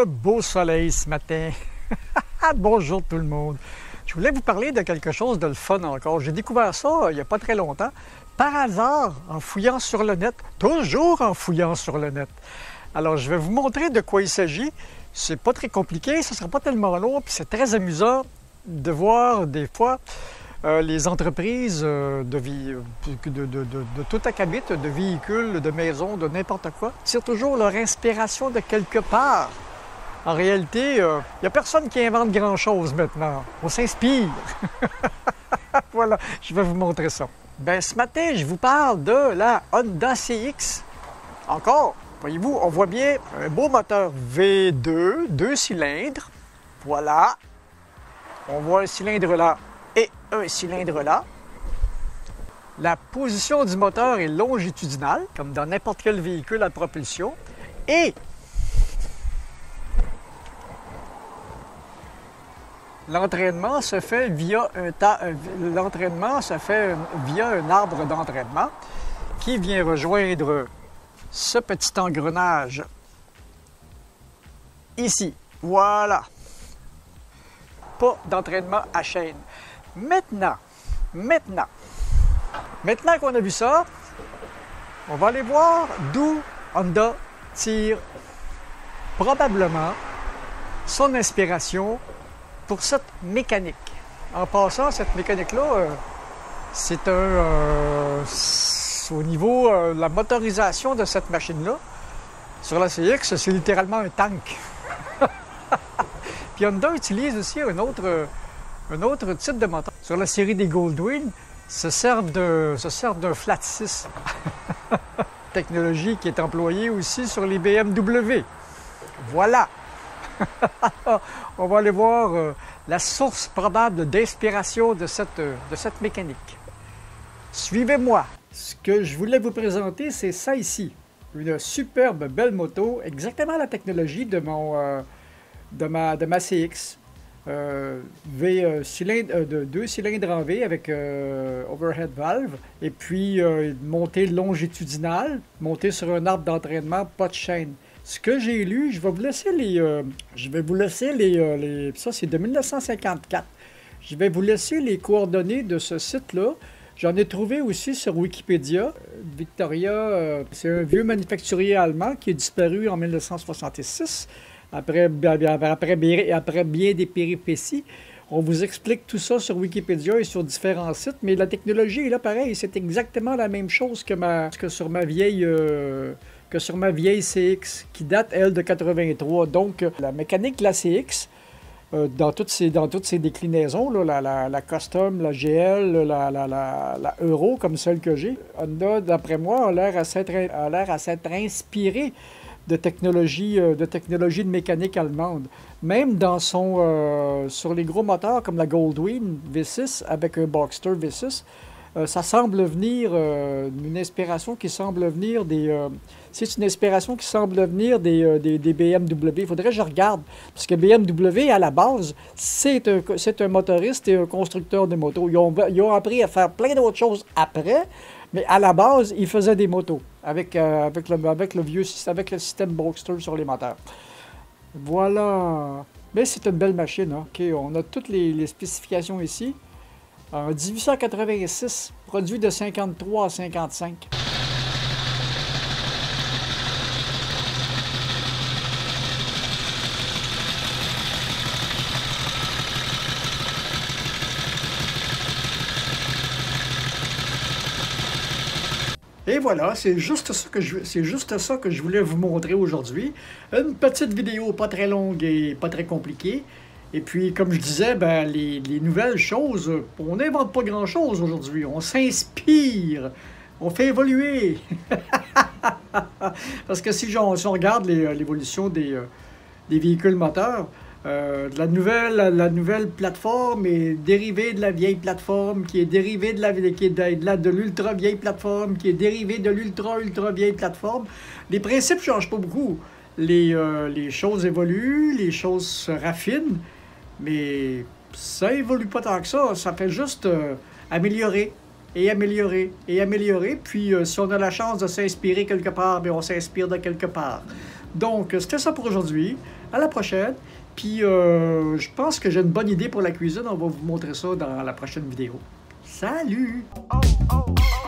de beau soleil ce matin. Bonjour tout le monde. Je voulais vous parler de quelque chose de le fun encore. J'ai découvert ça il n'y a pas très longtemps, par hasard, en fouillant sur le net, toujours en fouillant sur le net. Alors, je vais vous montrer de quoi il s'agit. C'est pas très compliqué, ça ne sera pas tellement long, puis c'est très amusant de voir des fois les entreprises de tout acabit, de véhicules, de maisons, de n'importe quoi, tirent toujours leur inspiration de quelque part. En réalité, il n'y a personne qui invente grand-chose maintenant. On s'inspire. Voilà, je vais vous montrer ça. Ben, ce matin, je vous parle de la Honda CX. Encore, voyez-vous, on voit bien un beau moteur V2, 2 cylindres. Voilà. On voit un cylindre là et un cylindre là. La position du moteur est longitudinale, comme dans n'importe quel véhicule à propulsion. Et l'entraînement se fait via un arbre d'entraînement qui vient rejoindre ce petit engrenage ici. Voilà. Pas d'entraînement à chaîne. Maintenant qu'on a vu ça, on va aller voir d'où Honda tire probablement son inspiration pour cette mécanique. En passant, cette mécanique-là, c'est au niveau de la motorisation de cette machine-là, sur la CX, c'est littéralement un tank. Puis Honda utilise aussi un autre type de moteur. Sur la série des Goldwing, se servent d'un flat 6. Technologie qui est employée aussi sur les BMW. Voilà! On va aller voir la source probable d'inspiration de cette mécanique. Suivez-moi! Ce que je voulais vous présenter, c'est ça ici. Une superbe belle moto, exactement la technologie de ma CX. 2 cylindres en V avec overhead valve et puis montée longitudinale, montée sur un arbre d'entraînement, pas de chaîne. Ce que j'ai lu, je vais vous laisser les ça c'est de 1954. Je vais vous laisser les coordonnées de ce site-là. J'en ai trouvé aussi sur Wikipédia. Victoria, c'est un vieux manufacturier allemand qui est disparu en 1966. Après bien des péripéties. On vous explique tout ça sur Wikipédia et sur différents sites, mais la technologie est là pareil, c'est exactement la même chose que sur ma vieille CX, qui date, elle, de 83. Donc, la mécanique de la CX, dans toutes ses déclinaisons, là, la Custom, la GL, la Euro, comme celle que j'ai, Honda, d'après moi, a l'air à s'être inspiré de technologie de mécanique allemande. Même dans sur les gros moteurs comme la Goldwing V6 avec un Boxster V6, ça semble venir une inspiration qui semble venir c'est une inspiration qui semble venir des BMW. Il faudrait que je regarde, parce que BMW, à la base, c'est un motoriste et un constructeur de motos. Ils ont appris à faire plein d'autres choses après, mais à la base, ils faisaient des motos avec le système Boxster sur les moteurs. Voilà. Mais c'est une belle machine. Hein? Okay, on a toutes les spécifications ici. En 1886, produit de 53 à 55. Et voilà, c'est juste ça que je voulais vous montrer aujourd'hui. Une petite vidéo pas très longue et pas très compliquée. Et puis, comme je disais, ben, les nouvelles choses, on n'invente pas grand-chose aujourd'hui. On s'inspire, on fait évoluer. Parce que si on regarde l'évolution des véhicules moteurs, la nouvelle plateforme est dérivée de la vieille plateforme, qui est dérivée de l'ultra vieille plateforme, qui est dérivée de l'ultra vieille plateforme. Les principes ne changent pas beaucoup. Les choses évoluent, les choses se raffinent, mais ça évolue pas tant que ça. Ça fait juste améliorer et améliorer et améliorer. Puis si on a la chance de s'inspirer quelque part, bien on s'inspire de quelque part. Donc, c'était ça pour aujourd'hui. À la prochaine. Puis je pense que j'ai une bonne idée pour la cuisine. On va vous montrer ça dans la prochaine vidéo. Salut! Oh, oh, oh.